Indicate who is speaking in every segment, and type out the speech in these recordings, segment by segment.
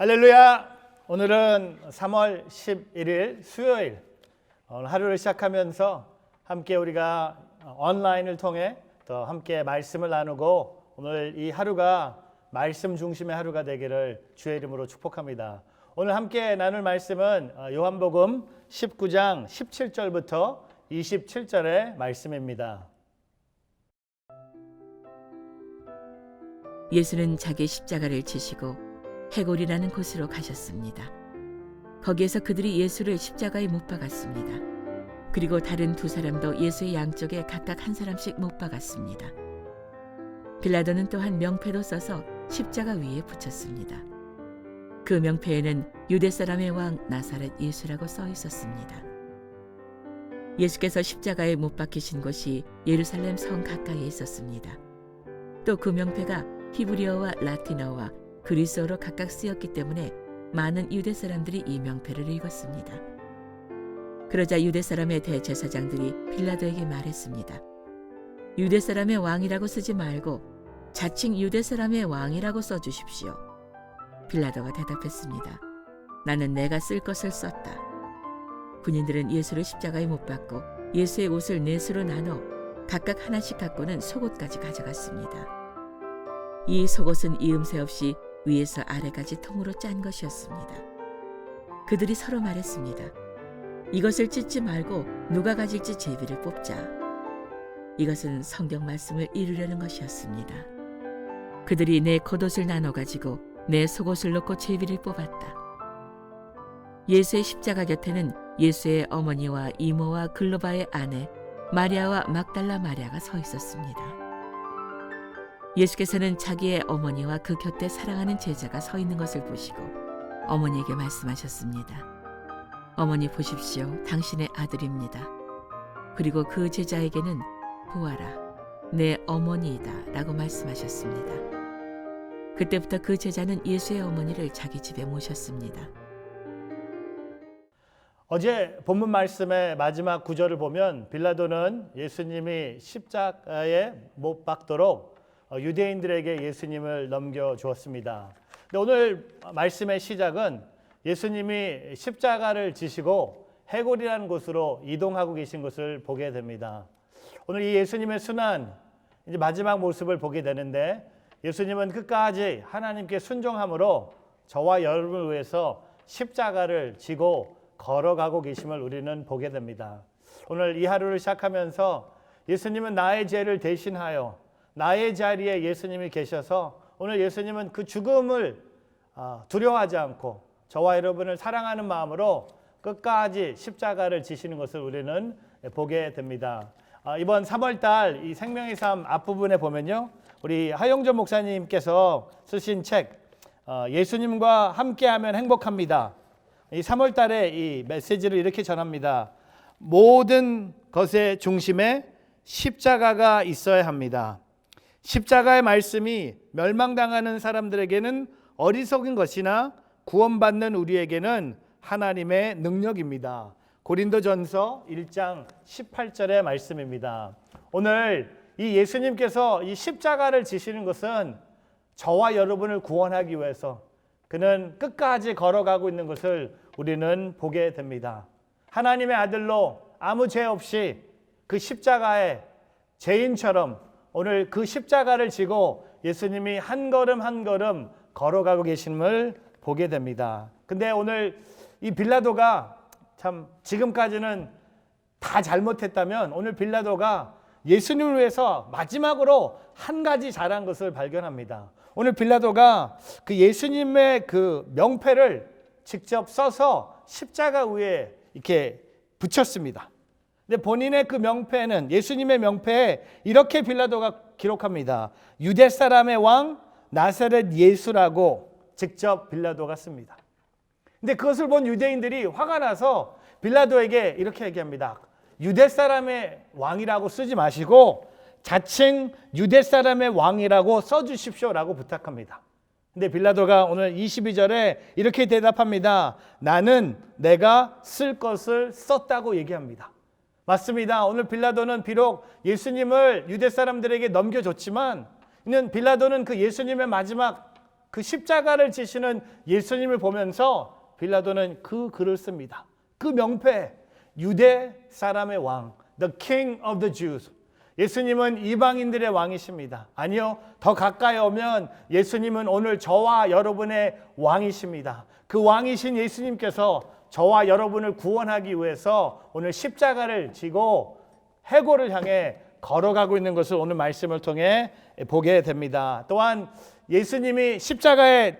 Speaker 1: 할렐루야! 오늘은 3월 11일 수요일, 오늘 하루를 시작하면서 함께 우리가 온라인을 통해 더 함께 말씀을 나누고 오늘 이 하루가 말씀 중심의 하루가 되기를 주의 이름으로 축복합니다. 오늘 함께 나눌 말씀은 요한복음 19장 17절부터 27절의 말씀입니다.
Speaker 2: 예수는 자기 십자가를 지시고 해골이라는 곳으로 가셨습니다. 거기에서 그들이 예수를 십자가에 못 박았습니다. 그리고 다른 두 사람도 예수의 양쪽에 각각 한 사람씩 못 박았습니다. 빌라도는 또한 명패도 써서 십자가 위에 붙였습니다. 그 명패에는 유대 사람의 왕 나사렛 예수라고 써 있었습니다. 예수께서 십자가에 못 박히신 곳이 예루살렘 성 가까이에 있었습니다. 또 그 명패가 히브리어와 라틴어와 그리스어로 각각 쓰였기 때문에 많은 유대 사람들이 이 명패를 읽었습니다. 그러자 유대 사람의 대제사장들이 빌라도에게 말했습니다. 유대 사람의 왕이라고 쓰지 말고 자칭 유대 사람의 왕이라고 써주십시오. 빌라도가 대답했습니다. 나는 내가 쓸 것을 썼다. 군인들은 예수를 십자가에 못 박고 예수의 옷을 넷으로 나눠 각각 하나씩 갖고는 속옷까지 가져갔습니다. 이 속옷은 이음새 없이 위에서 아래까지 통으로 짠 것이었습니다. 그들이 서로 말했습니다. 이것을 찢지 말고 누가 가질지 제비를 뽑자. 이것은 성경 말씀을 이루려는 것이었습니다. 그들이 내 겉옷을 나눠 가지고 내 속옷을 놓고 제비를 뽑았다. 예수의 십자가 곁에는 예수의 어머니와 이모와 글로바의 아내 마리아와 막달라 마리아가 서 있었습니다. 예수께서는 자기의 어머니와 그 곁에 사랑하는 제자가 서 있는 것을 보시고 어머니에게 말씀하셨습니다. 어머니 보십시오. 당신의 아들입니다. 그리고 그 제자에게는 보아라, 내 어머니이다 라고 말씀하셨습니다. 그때부터 그 제자는 예수의 어머니를 자기 집에 모셨습니다.
Speaker 1: 어제 본문 말씀의 마지막 구절을 보면 빌라도는 예수님이 십자가에 못 박도록 유대인들에게 예수님을 넘겨주었습니다. 근데 오늘 말씀의 시작은 예수님이 십자가를 지시고 해골이라는 곳으로 이동하고 계신 것을 보게 됩니다. 오늘 이 예수님의 순환, 이제 마지막 모습을 보게 되는데 예수님은 끝까지 하나님께 순종함으로 저와 여러분을 위해서 십자가를 지고 걸어가고 계심을 우리는 보게 됩니다. 오늘 이 하루를 시작하면서 예수님은 나의 죄를 대신하여 나의 자리에 예수님이 계셔서 오늘 예수님은 그 죽음을 두려워하지 않고 저와 여러분을 사랑하는 마음으로 끝까지 십자가를 지시는 것을 우리는 보게 됩니다. 이번 3월달 이 생명의 삶 앞부분에 보면요, 우리 하영전 목사님께서 쓰신 책 예수님과 함께하면 행복합니다. 이 3월달에 이 메시지를 이렇게 전합니다. 모든 것의 중심에 십자가가 있어야 합니다. 십자가의 말씀이 멸망당하는 사람들에게는 어리석은 것이나 구원받는 우리에게는 하나님의 능력입니다. 고린도전서 1장 18절의 말씀입니다. 오늘 이 예수님께서 이 십자가를 지시는 것은 저와 여러분을 구원하기 위해서 그는 끝까지 걸어가고 있는 것을 우리는 보게 됩니다. 하나님의 아들로 아무 죄 없이 그 십자가에 죄인처럼 오늘 그 십자가를 지고 예수님이 한 걸음 한 걸음 걸어가고 계심을 보게 됩니다. 근데 오늘 이 빌라도가 참 지금까지는 다 잘못했다면 오늘 빌라도가 예수님을 위해서 마지막으로 한 가지 잘한 것을 발견합니다. 오늘 빌라도가 그 예수님의 그 명패를 직접 써서 십자가 위에 이렇게 붙였습니다. 근데 본인의 그 명패는 예수님의 명패에 이렇게 빌라도가 기록합니다. 유대 사람의 왕 나사렛 예수라고 직접 빌라도가 씁니다. 근데 그것을 본 유대인들이 화가 나서 빌라도에게 이렇게 얘기합니다. 유대 사람의 왕이라고 쓰지 마시고 자칭 유대 사람의 왕이라고 써주십시오라고 부탁합니다. 근데 빌라도가 오늘 22절에 이렇게 대답합니다. 나는 내가 쓸 것을 썼다고 얘기합니다. 맞습니다. 오늘 빌라도는 비록 예수님을 유대 사람들에게 넘겨줬지만 빌라도는 그 예수님의 마지막 그 십자가를 지시는 예수님을 보면서 빌라도는 그 글을 씁니다. 그 명패, 유대 사람의 왕, The King of the Jews. 예수님은 이방인들의 왕이십니다. 아니요, 더 가까이 오면 예수님은 오늘 저와 여러분의 왕이십니다. 그 왕이신 예수님께서 저와 여러분을 구원하기 위해서 오늘 십자가를 지고 해골을 향해 걸어가고 있는 것을 오늘 말씀을 통해 보게 됩니다. 또한 예수님이 십자가에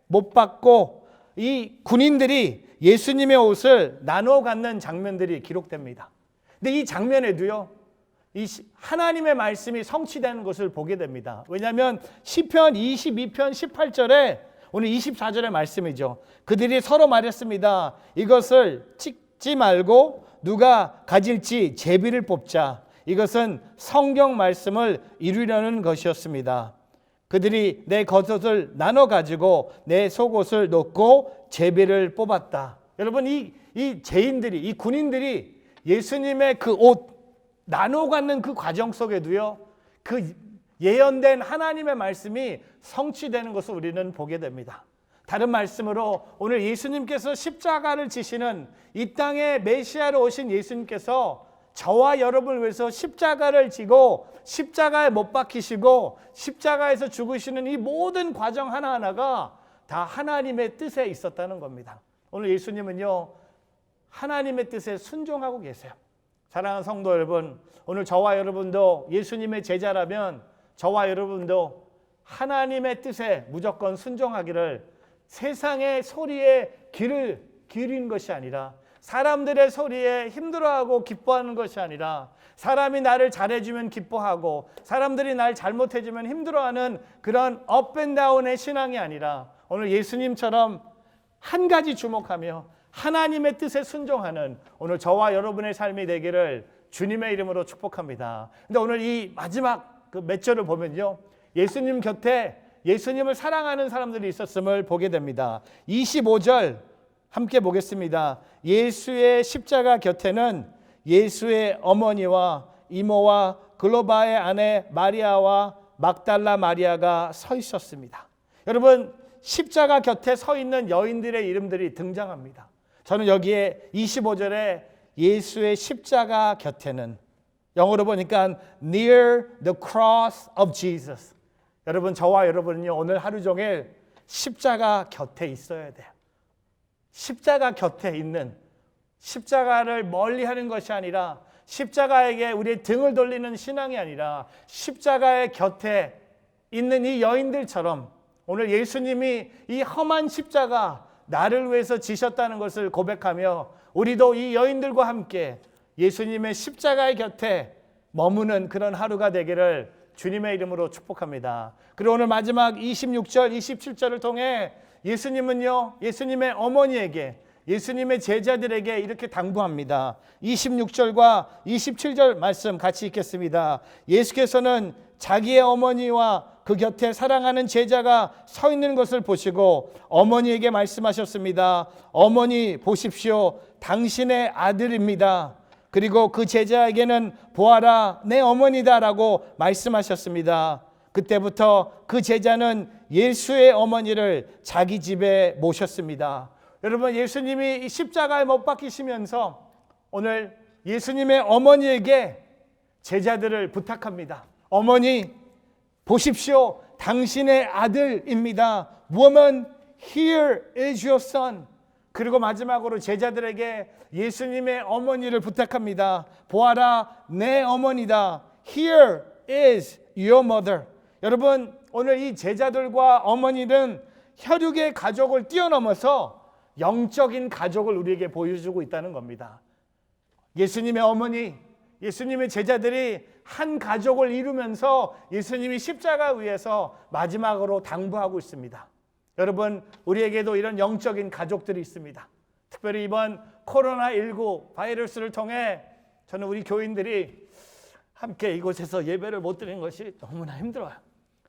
Speaker 1: 못 박고 이 군인들이 예수님의 옷을 나눠 갖는 장면들이 기록됩니다. 근데 이 장면에도요, 이 하나님의 말씀이 성취되는 것을 보게 됩니다. 왜냐하면 시편 22편 18절에 오늘 24절의 말씀이죠. 그들이 서로 말했습니다. 이것을 찍지 말고 누가 가질지 제비를 뽑자. 이것은 성경 말씀을 이루려는 것이었습니다. 그들이 내 겉옷을 나눠 가지고 내 속옷을 놓고 제비를 뽑았다. 여러분, 이 죄인들이, 이 군인들이 예수님의 그 옷 나눠 갖는 그 과정 속에도요, 그 예언된 하나님의 말씀이 성취되는 것을 우리는 보게 됩니다. 다른 말씀으로 오늘 예수님께서 십자가를 지시는 이 땅에 메시아로 오신 예수님께서 저와 여러분을 위해서 십자가를 지고 십자가에 못 박히시고 십자가에서 죽으시는 이 모든 과정 하나하나가 다 하나님의 뜻에 있었다는 겁니다. 오늘 예수님은요, 하나님의 뜻에 순종하고 계세요. 사랑하는 성도 여러분, 오늘 저와 여러분도 예수님의 제자라면 저와 여러분도 하나님의 뜻에 무조건 순종하기를, 세상의 소리에 귀를 기울이는 것이 아니라, 사람들의 소리에 힘들어하고 기뻐하는 것이 아니라, 사람이 나를 잘해주면 기뻐하고 사람들이 날 잘못해주면 힘들어하는 그런 업앤다운의 신앙이 아니라, 오늘 예수님처럼 한 가지 주목하며 하나님의 뜻에 순종하는 오늘 저와 여러분의 삶이 되기를 주님의 이름으로 축복합니다. 근데 오늘 이 마지막 그 몇 절을 보면요, 예수님 곁에 예수님을 사랑하는 사람들이 있었음을 보게 됩니다. 25절 함께 보겠습니다. 예수의 십자가 곁에는 예수의 어머니와 이모와 글로바의 아내 마리아와 막달라 마리아가 서 있었습니다. 여러분, 십자가 곁에 서 있는 여인들의 이름들이 등장합니다. 저는 여기에 25절에 예수의 십자가 곁에는, 영어로 보니까 near the cross of Jesus. 여러분, 저와 여러분은요, 오늘 하루 종일 십자가 곁에 있어야 돼요. 십자가 곁에 있는, 십자가를 멀리 하는 것이 아니라, 십자가에게 우리의 등을 돌리는 신앙이 아니라 십자가의 곁에 있는 이 여인들처럼 오늘 예수님이 이 험한 십자가 나를 위해서 지셨다는 것을 고백하며 우리도 이 여인들과 함께 예수님의 십자가의 곁에 머무는 그런 하루가 되기를 주님의 이름으로 축복합니다. 그리고 오늘 마지막 26절, 27절을 통해 예수님은요, 예수님의 어머니에게, 예수님의 제자들에게 이렇게 당부합니다. 26절과 27절 말씀 같이 읽겠습니다. 예수께서는 자기의 어머니와 그 곁에 사랑하는 제자가 서 있는 것을 보시고 어머니에게 말씀하셨습니다. 어머니 보십시오. 당신의 아들입니다. 그리고 그 제자에게는 보아라, 내 어머니다라고 말씀하셨습니다. 그때부터 그 제자는 예수의 어머니를 자기 집에 모셨습니다. 여러분, 예수님이 이 십자가에 못 박히시면서 오늘 예수님의 어머니에게 제자들을 부탁합니다. 어머니 보십시오. 당신의 아들입니다. Woman, here is your son. 그리고 마지막으로 제자들에게 예수님의 어머니를 부탁합니다. 보아라, 내 어머니다. Here is your mother. 여러분, 오늘 이 제자들과 어머니는 혈육의 가족을 뛰어넘어서 영적인 가족을 우리에게 보여주고 있다는 겁니다. 예수님의 어머니, 예수님의 제자들이 한 가족을 이루면서 예수님이 십자가 위에서 마지막으로 당부하고 있습니다. 여러분, 우리에게도 이런 영적인 가족들이 있습니다. 특별히 이번 코로나19 바이러스를 통해 저는 우리 교인들이 함께 이곳에서 예배를 못 드리는 것이 너무나 힘들어요.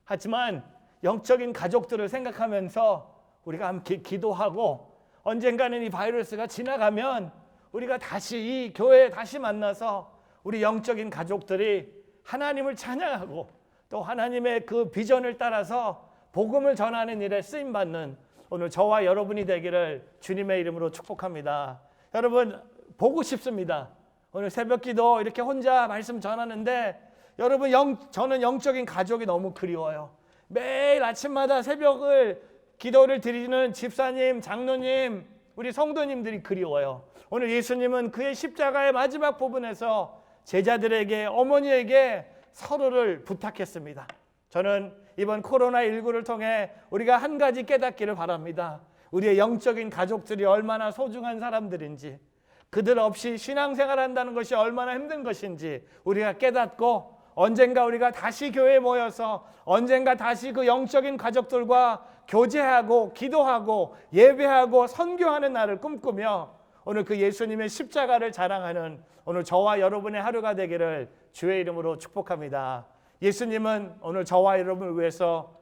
Speaker 1: 하지만 영적인 가족들을 생각하면서 우리가 함께 기도하고 언젠가는 이 바이러스가 지나가면 우리가 다시 이 교회에 다시 만나서 우리 영적인 가족들이 하나님을 찬양하고 또 하나님의 그 비전을 따라서 복음을 전하는 일에 쓰임 받는 오늘 저와 여러분이 되기를 주님의 이름으로 축복합니다. 여러분 보고 싶습니다. 오늘 새벽기도 이렇게 혼자 말씀 전하는데 여러분 저는 영적인 가족이 너무 그리워요. 매일 아침마다 새벽을 기도를 드리는 집사님, 장로님, 우리 성도님들이 그리워요. 오늘 예수님은 그의 십자가의 마지막 부분에서 제자들에게, 어머니에게 서로를 부탁했습니다. 저는 이번 코로나19를 통해 우리가 한 가지 깨닫기를 바랍니다. 우리의 영적인 가족들이 얼마나 소중한 사람들인지, 그들 없이 신앙생활 한다는 것이 얼마나 힘든 것인지 우리가 깨닫고 언젠가 우리가 다시 교회에 모여서 언젠가 다시 그 영적인 가족들과 교제하고 기도하고 예배하고 선교하는 날을 꿈꾸며 오늘 그 예수님의 십자가를 자랑하는 오늘 저와 여러분의 하루가 되기를 주의 이름으로 축복합니다. 예수님은 오늘 저와 여러분을 위해서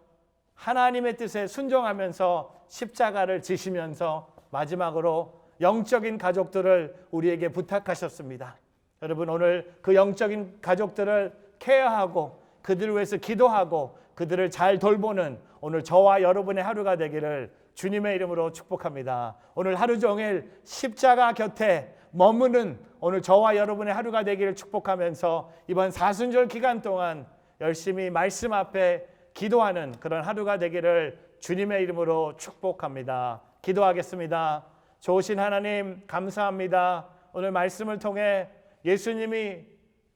Speaker 1: 하나님의 뜻에 순종하면서 십자가를 지시면서 마지막으로 영적인 가족들을 우리에게 부탁하셨습니다. 여러분 오늘 그 영적인 가족들을 케어하고 그들을 위해서 기도하고 그들을 잘 돌보는 오늘 저와 여러분의 하루가 되기를 주님의 이름으로 축복합니다. 오늘 하루 종일 십자가 곁에 머무는 오늘 저와 여러분의 하루가 되기를 축복하면서 이번 사순절 기간 동안 열심히 말씀 앞에 기도하는 그런 하루가 되기를 주님의 이름으로 축복합니다. 기도하겠습니다. 좋으신 하나님 감사합니다. 오늘 말씀을 통해 예수님이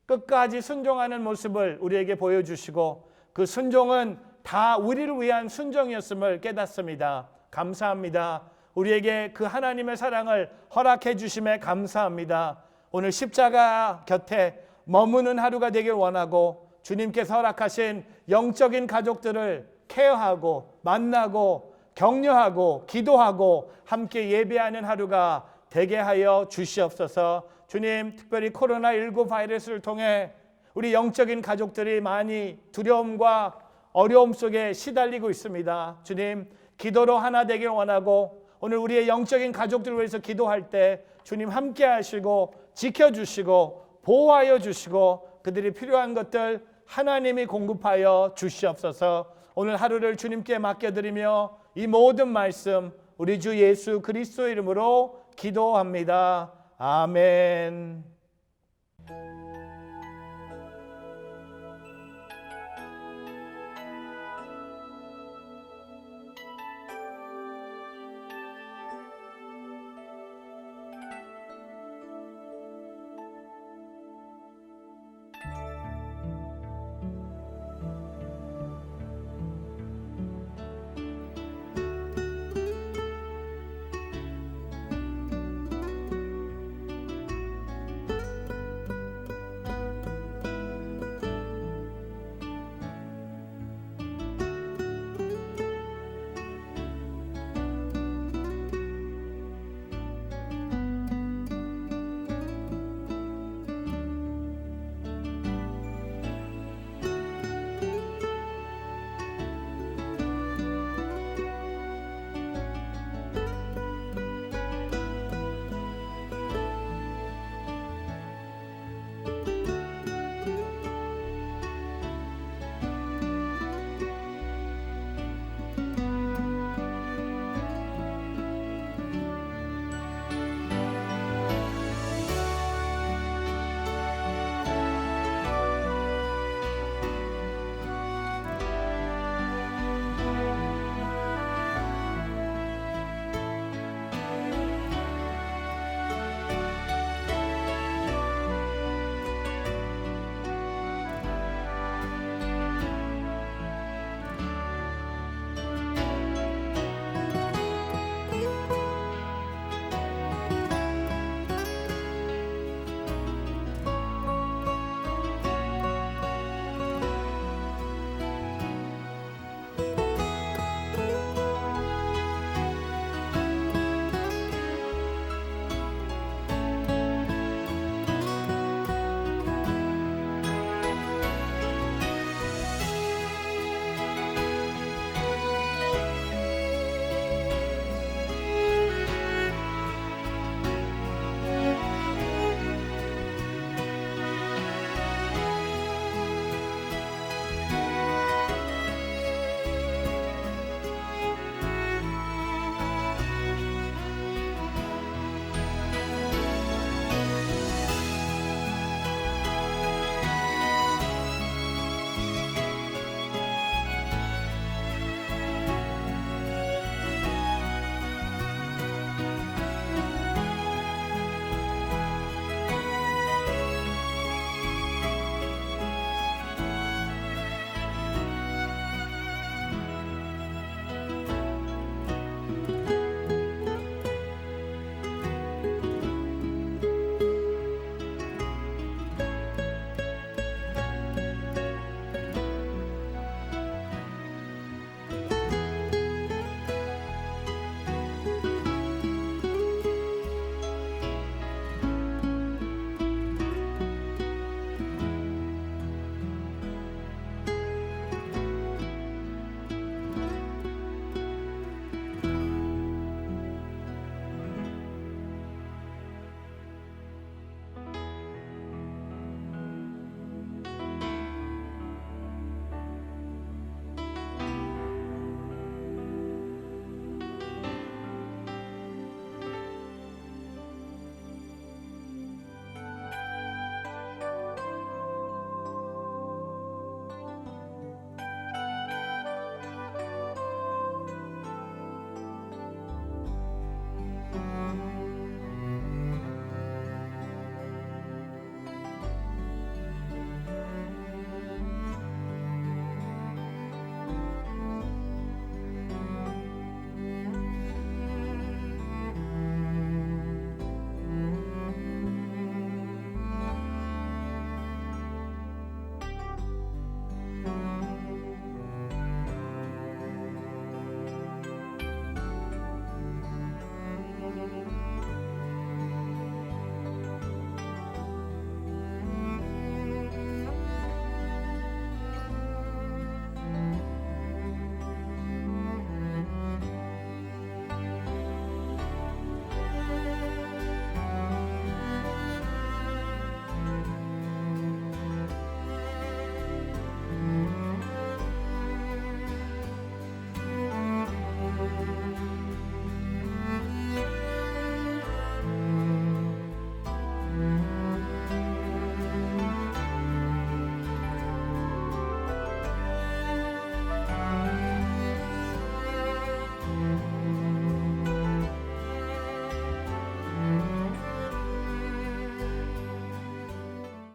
Speaker 1: 끝까지 순종하는 모습을 우리에게 보여주시고 그 순종은 다 우리를 위한 순종이었음을 깨닫습니다. 감사합니다. 우리에게 그 하나님의 사랑을 허락해 주심에 감사합니다. 오늘 십자가 곁에 머무는 하루가 되길 원하고 주님께서 허락하신 영적인 가족들을 케어하고 만나고 격려하고 기도하고 함께 예배하는 하루가 되게 하여 주시옵소서. 주님, 특별히 코로나19 바이러스를 통해 우리 영적인 가족들이 많이 두려움과 어려움 속에 시달리고 있습니다. 주님, 기도로 하나 되길 원하고 오늘 우리의 영적인 가족들을 위해서 기도할 때 주님 함께 하시고 지켜주시고 보호하여 주시고 그들이 필요한 것들 하나님이 공급하여 주시옵소서. 오늘 하루를 주님께 맡겨드리며 이 모든 말씀 우리 주 예수 그리스도 이름으로 기도합니다. 아멘.